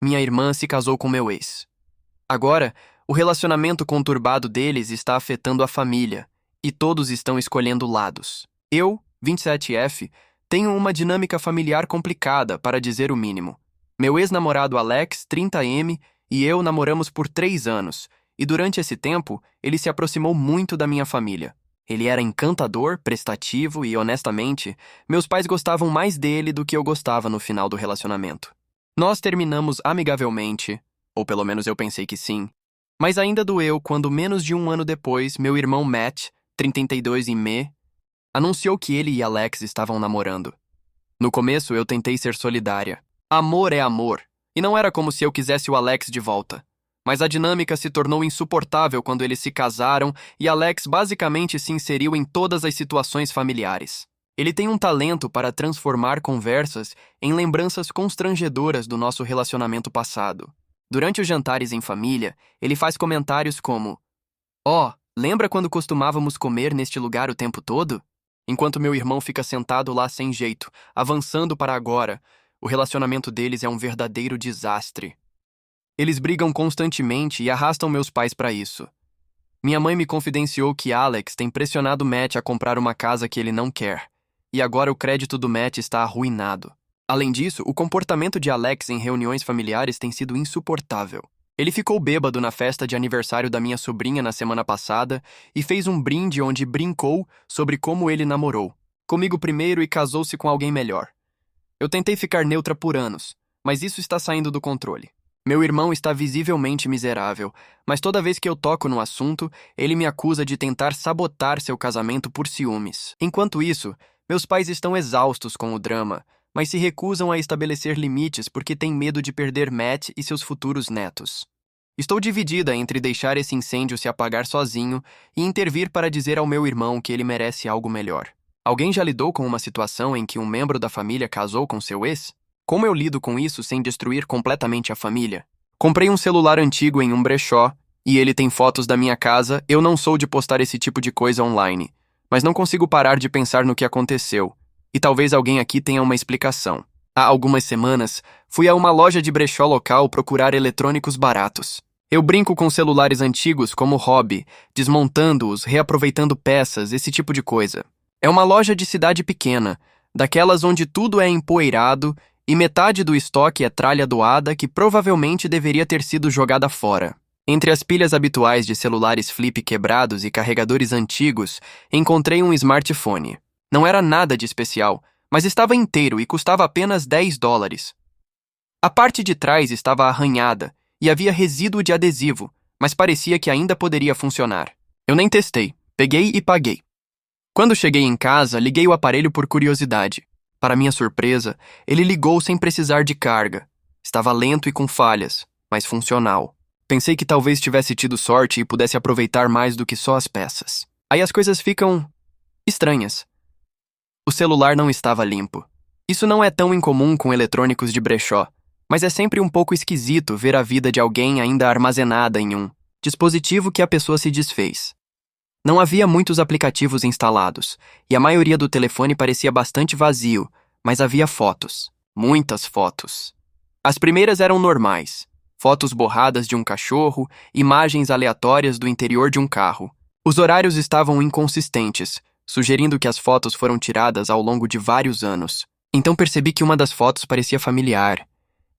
minha irmã se casou com meu ex. Agora, o relacionamento conturbado deles está afetando a família, e todos estão escolhendo lados. Eu, 27F, tenho uma dinâmica familiar complicada, para dizer o mínimo. Meu ex-namorado Alex, 30M, e eu namoramos por 3 anos, e durante esse tempo, ele se aproximou muito da minha família. Ele era encantador, prestativo e, honestamente, meus pais gostavam mais dele do que eu gostava no final do relacionamento. Nós terminamos amigavelmente, ou pelo menos eu pensei que sim, mas ainda doeu quando menos de 1 ano depois, meu irmão Matt, 32 e me, anunciou que ele e Alex estavam namorando. No começo eu tentei ser solidária. Amor é amor, e não era como se eu quisesse o Alex de volta. Mas a dinâmica se tornou insuportável quando eles se casaram e Alex basicamente se inseriu em todas as situações familiares. Ele tem um talento para transformar conversas em lembranças constrangedoras do nosso relacionamento passado. Durante os jantares em família, ele faz comentários como: "Ó, lembra quando costumávamos comer neste lugar o tempo todo?" Enquanto meu irmão fica sentado lá sem jeito, avançando para agora, o relacionamento deles é um verdadeiro desastre. Eles brigam constantemente e arrastam meus pais para isso. Minha mãe me confidenciou que Alex tem pressionado Matt a comprar uma casa que ele não quer, e agora o crédito do Matt está arruinado. Além disso, o comportamento de Alex em reuniões familiares tem sido insuportável. Ele ficou bêbado na festa de aniversário da minha sobrinha na semana passada e fez um brinde onde brincou sobre como ele namorou comigo primeiro e casou-se com alguém melhor. Eu tentei ficar neutra por anos, mas isso está saindo do controle. Meu irmão está visivelmente miserável, mas toda vez que eu toco no assunto, ele me acusa de tentar sabotar seu casamento por ciúmes. Enquanto isso, meus pais estão exaustos com o drama, mas se recusam a estabelecer limites porque têm medo de perder Matt e seus futuros netos. Estou dividida entre deixar esse incêndio se apagar sozinho e intervir para dizer ao meu irmão que ele merece algo melhor. Alguém já lidou com uma situação em que um membro da família casou com seu ex? Como eu lido com isso sem destruir completamente a família? Comprei um celular antigo em um brechó, e ele tem fotos da minha casa. Eu não sou de postar esse tipo de coisa online, mas não consigo parar de pensar no que aconteceu, e talvez alguém aqui tenha uma explicação. Há algumas semanas, fui a uma loja de brechó local procurar eletrônicos baratos. Eu brinco com celulares antigos como hobby, desmontando-os, reaproveitando peças, esse tipo de coisa. É uma loja de cidade pequena, daquelas onde tudo é empoeirado e metade do estoque é tralha doada que provavelmente deveria ter sido jogada fora. Entre as pilhas habituais de celulares flip quebrados e carregadores antigos, encontrei um smartphone. Não era nada de especial, mas estava inteiro e custava apenas $10. A parte de trás estava arranhada e havia resíduo de adesivo, mas parecia que ainda poderia funcionar. Eu nem testei, peguei e paguei. Quando cheguei em casa, liguei o aparelho por curiosidade. Para minha surpresa, ele ligou sem precisar de carga. Estava lento e com falhas, mas funcional. Pensei que talvez tivesse tido sorte e pudesse aproveitar mais do que só as peças. Aí as coisas ficam estranhas. O celular não estava limpo. Isso não é tão incomum com eletrônicos de brechó, mas é sempre um pouco esquisito ver a vida de alguém ainda armazenada em um dispositivo que a pessoa se desfez. Não havia muitos aplicativos instalados, e a maioria do telefone parecia bastante vazio, mas havia fotos. Muitas fotos. As primeiras eram normais. Fotos borradas de um cachorro, imagens aleatórias do interior de um carro. Os horários estavam inconsistentes, sugerindo que as fotos foram tiradas ao longo de vários anos. Então percebi que uma das fotos parecia familiar.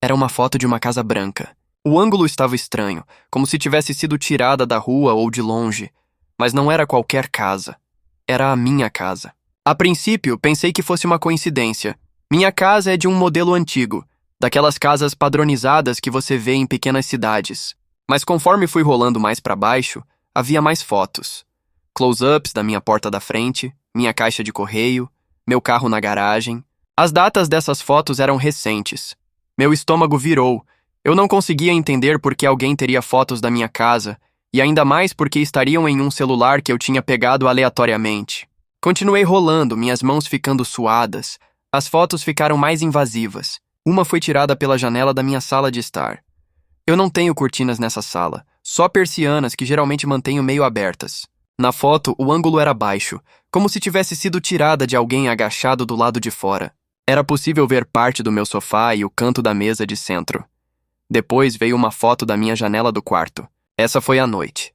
Era uma foto de uma casa branca. O ângulo estava estranho, como se tivesse sido tirada da rua ou de longe. Mas não era qualquer casa. Era a minha casa. A princípio, pensei que fosse uma coincidência. Minha casa é de um modelo antigo, daquelas casas padronizadas que você vê em pequenas cidades. Mas conforme fui rolando mais para baixo, havia mais fotos. Close-ups da minha porta da frente, minha caixa de correio, meu carro na garagem. As datas dessas fotos eram recentes. Meu estômago virou. Eu não conseguia entender por que alguém teria fotos da minha casa, e ainda mais porque estariam em um celular que eu tinha pegado aleatoriamente. Continuei rolando, minhas mãos ficando suadas. As fotos ficaram mais invasivas. Uma foi tirada pela janela da minha sala de estar. Eu não tenho cortinas nessa sala, só persianas que geralmente mantenho meio abertas. Na foto, o ângulo era baixo, como se tivesse sido tirada de alguém agachado do lado de fora. Era possível ver parte do meu sofá e o canto da mesa de centro. Depois veio uma foto da minha janela do quarto. Essa foi a noite.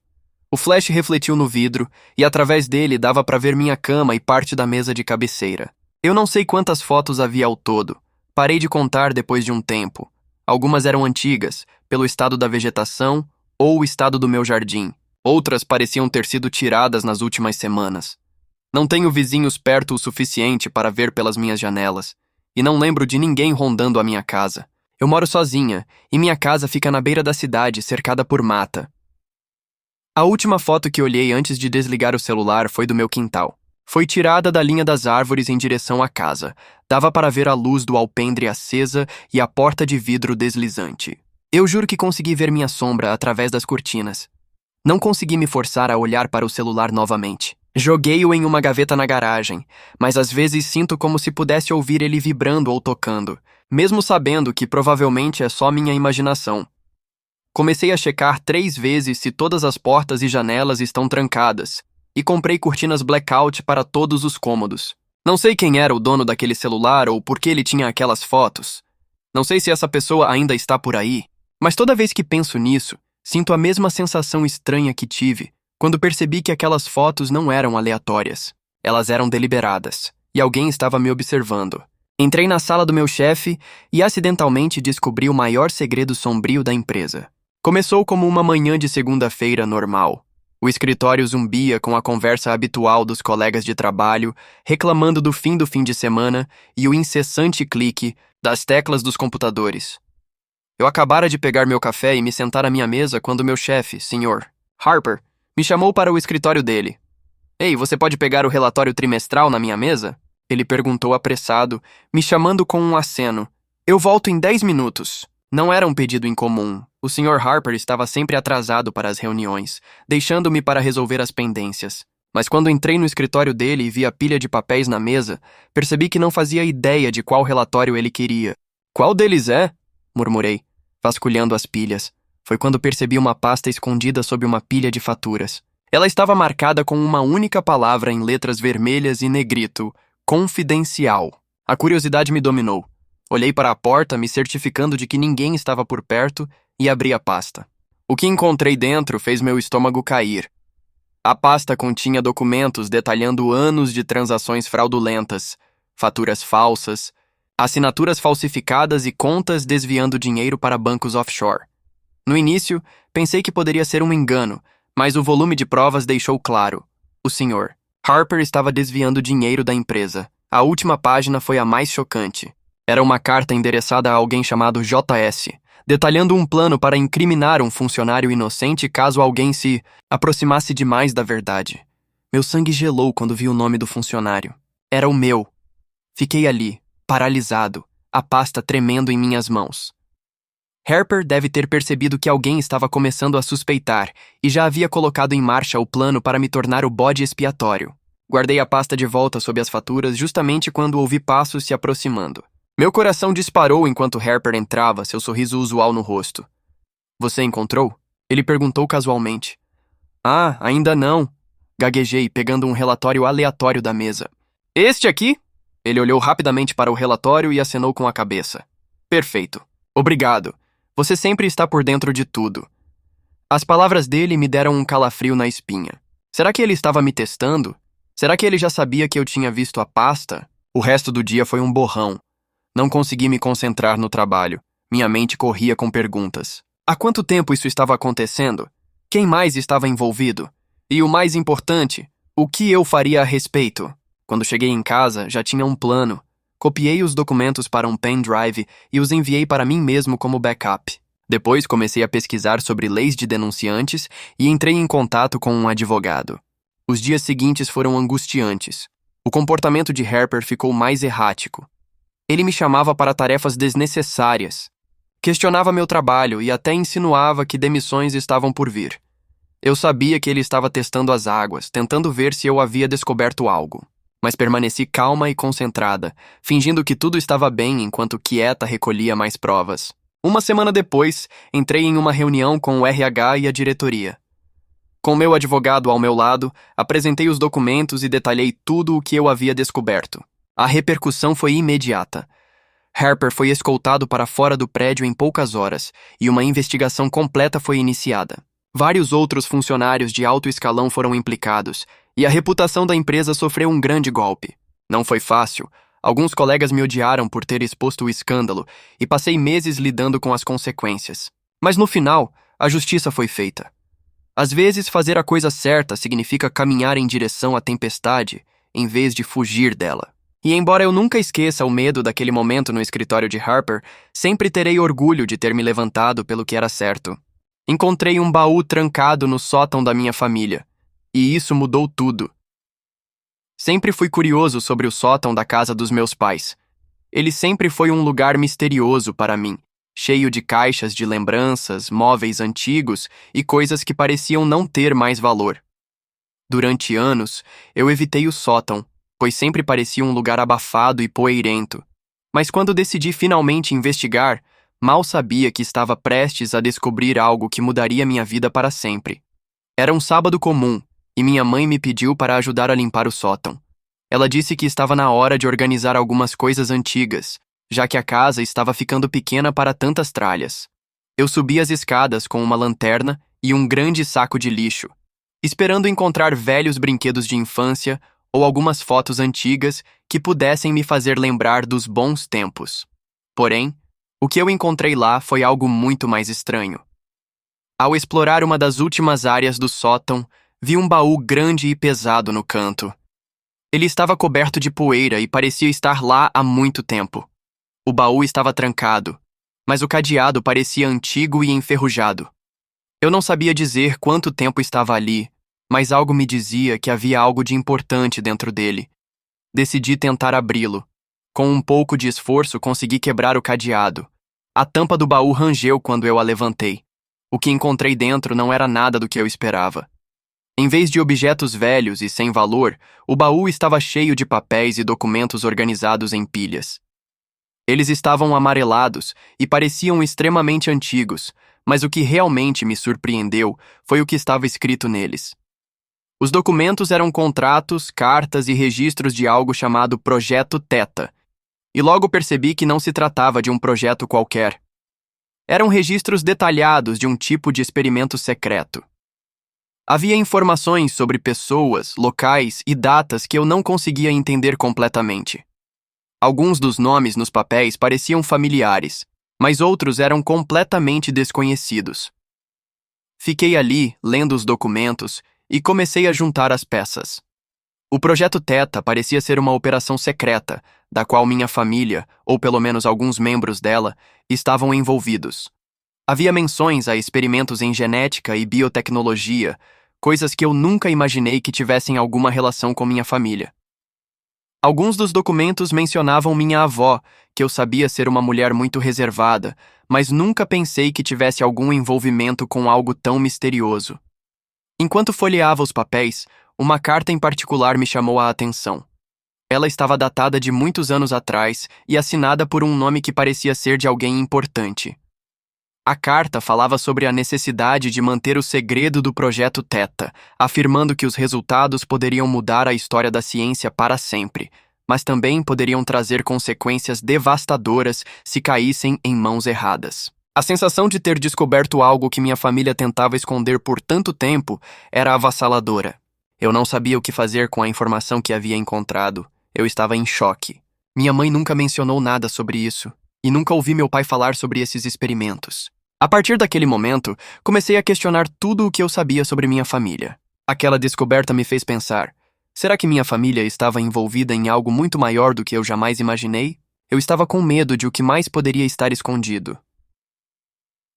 O flash refletiu no vidro e através dele dava para ver minha cama e parte da mesa de cabeceira. Eu não sei quantas fotos havia ao todo. Parei de contar depois de um tempo. Algumas eram antigas, pelo estado da vegetação ou o estado do meu jardim. Outras pareciam ter sido tiradas nas últimas semanas. Não tenho vizinhos perto o suficiente para ver pelas minhas janelas, e não lembro de ninguém rondando a minha casa. Eu moro sozinha, e minha casa fica na beira da cidade, cercada por mata. A última foto que olhei antes de desligar o celular foi do meu quintal. Foi tirada da linha das árvores em direção à casa. Dava para ver a luz do alpendre acesa e a porta de vidro deslizante. Eu juro que consegui ver minha sombra através das cortinas. Não consegui me forçar a olhar para o celular novamente. Joguei-o em uma gaveta na garagem, mas às vezes sinto como se pudesse ouvir ele vibrando ou tocando, mesmo sabendo que provavelmente é só minha imaginação. Comecei a checar 3 vezes se todas as portas e janelas estão trancadas, e comprei cortinas blackout para todos os cômodos. Não sei quem era o dono daquele celular ou por que ele tinha aquelas fotos. Não sei se essa pessoa ainda está por aí, mas toda vez que penso nisso, sinto a mesma sensação estranha que tive quando percebi que aquelas fotos não eram aleatórias. Elas eram deliberadas, e alguém estava me observando. Entrei na sala do meu chefe e acidentalmente descobri o maior segredo sombrio da empresa. Começou como uma manhã de segunda-feira normal. O escritório zumbia com a conversa habitual dos colegas de trabalho, reclamando do fim de semana e o incessante clique das teclas dos computadores. Eu acabara de pegar meu café e me sentar à minha mesa quando meu chefe, Sr. Harper, me chamou para o escritório dele. Ei, você pode pegar o relatório trimestral na minha mesa? Ele perguntou apressado, me chamando com um aceno. Eu volto em 10 minutos. Não era um pedido incomum. O Sr. Harper estava sempre atrasado para as reuniões, deixando-me para resolver as pendências. Mas quando entrei no escritório dele e vi a pilha de papéis na mesa, percebi que não fazia ideia de qual relatório ele queria. Qual deles é? Murmurei, vasculhando as pilhas. Foi quando percebi uma pasta escondida sob uma pilha de faturas. Ela estava marcada com uma única palavra em letras vermelhas e negrito: confidencial. A curiosidade me dominou. Olhei para a porta, me certificando de que ninguém estava por perto, e abri a pasta. O que encontrei dentro fez meu estômago cair. A pasta continha documentos detalhando anos de transações fraudulentas, faturas falsas, assinaturas falsificadas e contas desviando dinheiro para bancos offshore. No início, pensei que poderia ser um engano, mas o volume de provas deixou claro. O Sr. Harper estava desviando dinheiro da empresa. A última página foi a mais chocante. Era uma carta endereçada a alguém chamado JS, detalhando um plano para incriminar um funcionário inocente caso alguém se aproximasse demais da verdade. Meu sangue gelou quando vi o nome do funcionário. Era o meu. Fiquei ali, paralisado, a pasta tremendo em minhas mãos. Harper deve ter percebido que alguém estava começando a suspeitar e já havia colocado em marcha o plano para me tornar o bode expiatório. Guardei a pasta de volta sob as faturas justamente quando ouvi passos se aproximando. Meu coração disparou enquanto Harper entrava, seu sorriso usual no rosto. Você encontrou? Ele perguntou casualmente. Ah, ainda não. Gaguejei, pegando um relatório aleatório da mesa. Este aqui? Ele olhou rapidamente para o relatório e acenou com a cabeça. Perfeito. Obrigado. Você sempre está por dentro de tudo. As palavras dele me deram um calafrio na espinha. Será que ele estava me testando? Será que ele já sabia que eu tinha visto a pasta? O resto do dia foi um borrão. Não consegui me concentrar no trabalho. Minha mente corria com perguntas. Há quanto tempo isso estava acontecendo? Quem mais estava envolvido? E o mais importante, o que eu faria a respeito? Quando cheguei em casa, já tinha um plano. Copiei os documentos para um pendrive e os enviei para mim mesmo como backup. Depois comecei a pesquisar sobre leis de denunciantes e entrei em contato com um advogado. Os dias seguintes foram angustiantes. O comportamento de Harper ficou mais errático. Ele me chamava para tarefas desnecessárias. Questionava meu trabalho e até insinuava que demissões estavam por vir. Eu sabia que ele estava testando as águas, tentando ver se eu havia descoberto algo. Mas permaneci calma e concentrada, fingindo que tudo estava bem enquanto quieta recolhia mais provas. Uma semana depois, entrei em uma reunião com o RH e a diretoria. Com meu advogado ao meu lado, apresentei os documentos e detalhei tudo o que eu havia descoberto. A repercussão foi imediata. Harper foi escoltado para fora do prédio em poucas horas e uma investigação completa foi iniciada. Vários outros funcionários de alto escalão foram implicados e a reputação da empresa sofreu um grande golpe. Não foi fácil. Alguns colegas me odiaram por ter exposto o escândalo e passei meses lidando com as consequências. Mas no final, a justiça foi feita. Às vezes, fazer a coisa certa significa caminhar em direção à tempestade em vez de fugir dela. E embora eu nunca esqueça o medo daquele momento no escritório de Harper, sempre terei orgulho de ter me levantado pelo que era certo. Encontrei um baú trancado no sótão da minha família, e isso mudou tudo. Sempre fui curioso sobre o sótão da casa dos meus pais. Ele sempre foi um lugar misterioso para mim, cheio de caixas de lembranças, móveis antigos e coisas que pareciam não ter mais valor. Durante anos, eu evitei o sótão, pois sempre parecia um lugar abafado e poeirento. Mas quando decidi finalmente investigar, mal sabia que estava prestes a descobrir algo que mudaria minha vida para sempre. Era um sábado comum, e minha mãe me pediu para ajudar a limpar o sótão. Ela disse que estava na hora de organizar algumas coisas antigas, já que a casa estava ficando pequena para tantas tralhas. Eu subi as escadas com uma lanterna e um grande saco de lixo, esperando encontrar velhos brinquedos de infância ou algumas fotos antigas que pudessem me fazer lembrar dos bons tempos. Porém, o que eu encontrei lá foi algo muito mais estranho. Ao explorar uma das últimas áreas do sótão, vi um baú grande e pesado no canto. Ele estava coberto de poeira e parecia estar lá há muito tempo. O baú estava trancado, mas o cadeado parecia antigo e enferrujado. Eu não sabia dizer quanto tempo estava ali, mas algo me dizia que havia algo de importante dentro dele. Decidi tentar abri-lo. Com um pouco de esforço, consegui quebrar o cadeado. A tampa do baú rangeu quando eu a levantei. O que encontrei dentro não era nada do que eu esperava. Em vez de objetos velhos e sem valor, o baú estava cheio de papéis e documentos organizados em pilhas. Eles estavam amarelados e pareciam extremamente antigos, mas o que realmente me surpreendeu foi o que estava escrito neles. Os documentos eram contratos, cartas e registros de algo chamado Projeto Theta, e logo percebi que não se tratava de um projeto qualquer. Eram registros detalhados de um tipo de experimento secreto. Havia informações sobre pessoas, locais e datas que eu não conseguia entender completamente. Alguns dos nomes nos papéis pareciam familiares, mas outros eram completamente desconhecidos. Fiquei ali, lendo os documentos, e comecei a juntar as peças. O Projeto Theta parecia ser uma operação secreta, da qual minha família, ou pelo menos alguns membros dela, estavam envolvidos. Havia menções a experimentos em genética e biotecnologia, coisas que eu nunca imaginei que tivessem alguma relação com minha família. Alguns dos documentos mencionavam minha avó, que eu sabia ser uma mulher muito reservada, mas nunca pensei que tivesse algum envolvimento com algo tão misterioso. Enquanto folheava os papéis, uma carta em particular me chamou a atenção. Ela estava datada de muitos anos atrás e assinada por um nome que parecia ser de alguém importante. A carta falava sobre a necessidade de manter o segredo do Projeto Theta, afirmando que os resultados poderiam mudar a história da ciência para sempre, mas também poderiam trazer consequências devastadoras se caíssem em mãos erradas. A sensação de ter descoberto algo que minha família tentava esconder por tanto tempo era avassaladora. Eu não sabia o que fazer com a informação que havia encontrado. Eu estava em choque. Minha mãe nunca mencionou nada sobre isso, e nunca ouvi meu pai falar sobre esses experimentos. A partir daquele momento, comecei a questionar tudo o que eu sabia sobre minha família. Aquela descoberta me fez pensar: será que minha família estava envolvida em algo muito maior do que eu jamais imaginei? Eu estava com medo de o que mais poderia estar escondido.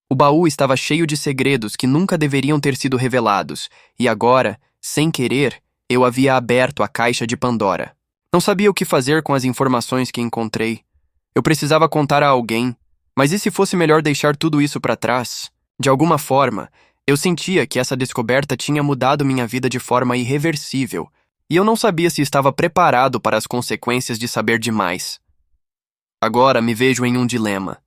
O baú estava cheio de segredos que nunca deveriam ter sido revelados, e agora, sem querer, eu havia aberto a caixa de Pandora. Não sabia o que fazer com as informações que encontrei. Eu precisava contar a alguém, mas e se fosse melhor deixar tudo isso para trás? De alguma forma, eu sentia que essa descoberta tinha mudado minha vida de forma irreversível, e eu não sabia se estava preparado para as consequências de saber demais. Agora me vejo em um dilema.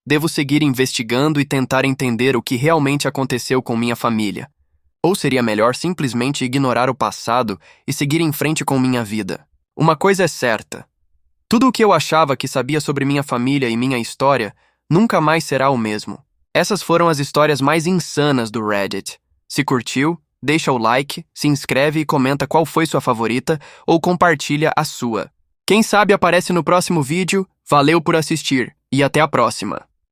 Devo seguir investigando e tentar entender o que realmente aconteceu com minha família. Ou seria melhor simplesmente ignorar o passado e seguir em frente com minha vida? Uma coisa é certa: Tudo o que eu achava que sabia sobre minha família e minha história nunca mais será o mesmo. Essas foram as histórias mais insanas do Reddit. Se curtiu, deixa o like, se inscreve e comenta qual foi sua favorita ou compartilha a sua. Quem sabe aparece no próximo vídeo. Valeu por assistir e até a próxima!